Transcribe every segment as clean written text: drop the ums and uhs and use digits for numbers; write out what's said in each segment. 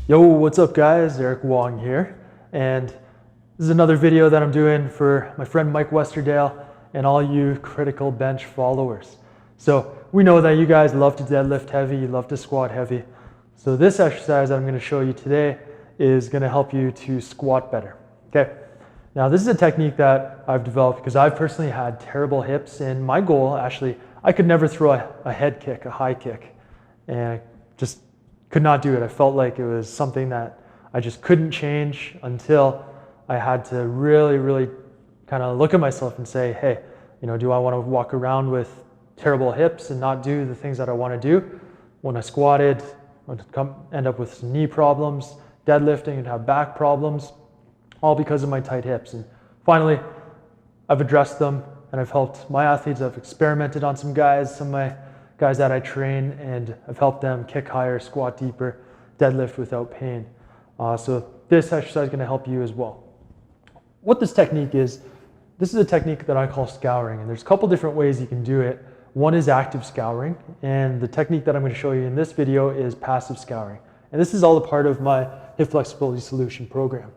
Yo, what's up guys? Eric Wong here, and this is another video that I'm doing for my friend Mike Westerdale and all you critical bench followers. So we know that you guys love to deadlift heavy, you love to squat heavy. So this exercise that I'm going to show you today is going to help you to squat better. Okay. Now this is a technique that I've developed because I've personally had terrible hips, and my goal actually, I could never throw a head kick, a high kick, and I just could not do it. I felt like it was something that I just couldn't change until I had to really kind of look at myself and say, hey, do I want to walk around with terrible hips and not do the things that I want to do? When I squatted, I'd end up with some knee problems, deadlifting and have back problems, all because of my tight hips. And finally, I've addressed them and I've helped my athletes. I've experimented on some guys, some of my guys that I train, and I've helped them kick higher, squat deeper, deadlift without pain. So this exercise is going to help you as well. What this technique is, this is a technique that I call scouring, and there's a couple different ways you can do it. One is active scouring, and the technique that I'm going to show you in this video is passive scouring. And this is all a part of my hip flexibility solution program.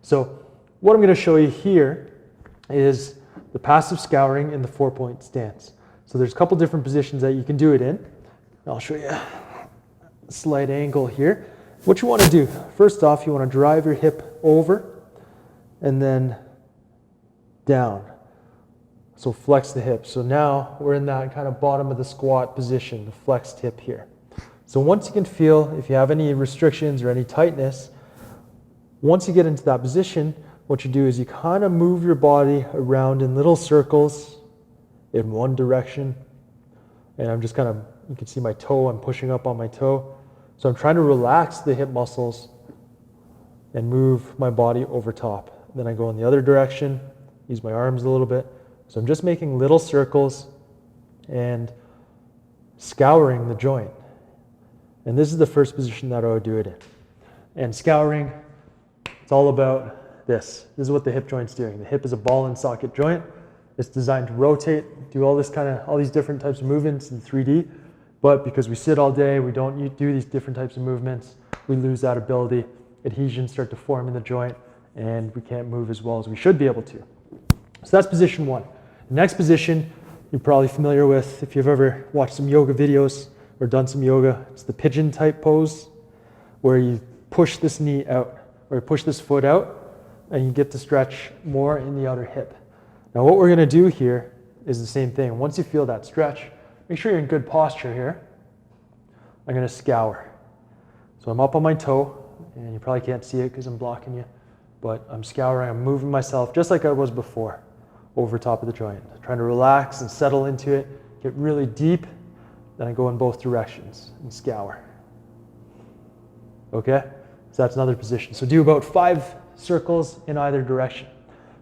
So what I'm going to show you here is the passive scouring in the 4-point stance. So there's a couple different positions that you can do it in. I'll show you a slight angle here. What you want to do, first off, you want to drive your hip over and then down. So flex the hip. So now we're in that kind of bottom of the squat position, the flexed hip here. So once you can feel, if you have any restrictions or any tightness, once you get into that position, what you do is you kind of move your body around in little circles in one direction, and I'm just kind of, you can see my toe, I'm pushing up on my toe. So I'm trying to relax the hip muscles and move my body over top. Then I go in the other direction, use my arms a little bit. So I'm just making little circles and scouring the joint. And this is the first position that I would do it in. And scouring, it's all about this. This is what the hip joint's doing. The hip is a ball and socket joint. It's designed to rotate, do all these different types of movements in 3D, but because we sit all day, we don't do these different types of movements, we lose that ability. Adhesions start to form in the joint, and we can't move as well as we should be able to. So that's position one. The next position you're probably familiar with if you've ever watched some yoga videos or done some yoga. It's the pigeon type pose, where you push this knee out, or you push this foot out, and you get to stretch more in the outer hip. Now what we're going to do here is the same thing. Once you feel that stretch, make sure you're in good posture here. I'm going to scour. So I'm up on my toe, and you probably can't see it because I'm blocking you, but I'm scouring, I'm moving myself just like I was before, over top of the joint. Trying to relax and settle into it, get really deep, then I go in both directions and scour. Okay? So that's another position. So do about 5 circles in either direction.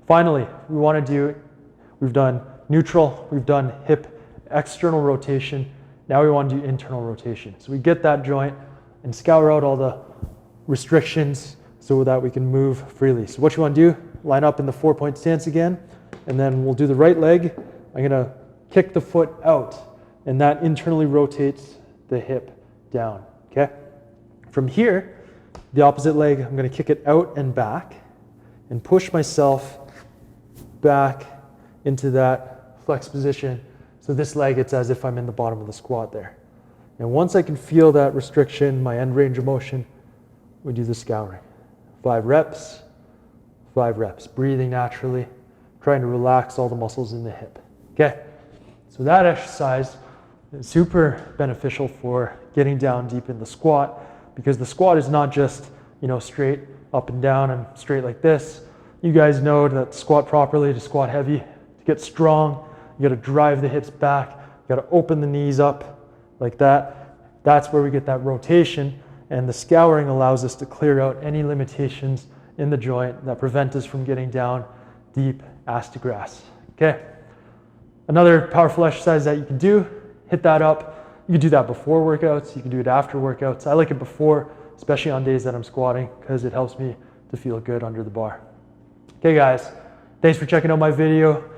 Finally, we want to do, we've done neutral, we've done hip external rotation, now we want to do internal rotation. So we get that joint and scour out all the restrictions so that we can move freely. So what you want to do, line up in the 4-point stance again, and then we'll do the right leg. I'm going to kick the foot out, and that internally rotates the hip down. Okay? From here, the opposite leg, I'm going to kick it out and back and push myself back into that flex position. So this leg, it's as if I'm in the bottom of the squat there. And once I can feel that restriction, my end range of motion, we do the scouring. 5 reps, 5 reps, breathing naturally, trying to relax all the muscles in the hip. Okay, so that exercise is super beneficial for getting down deep in the squat, because the squat is not just, straight up and down and straight like this. You guys know that to squat properly, to squat heavy, to get strong, you got to drive the hips back, you got to open the knees up like that. That's where we get that rotation, and the scouring allows us to clear out any limitations in the joint that prevent us from getting down deep, ass to grass. Okay. Another powerful exercise that you can do, hit that up. You can do that before workouts, you can do it after workouts. I like it before, especially on days that I'm squatting, because it helps me to feel good under the bar. Okay guys, thanks for checking out my video.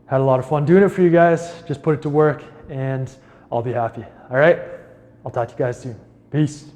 Had a lot of fun doing it for you guys. Just put it to work and I'll be happy. All right, I'll talk to you guys soon. Peace.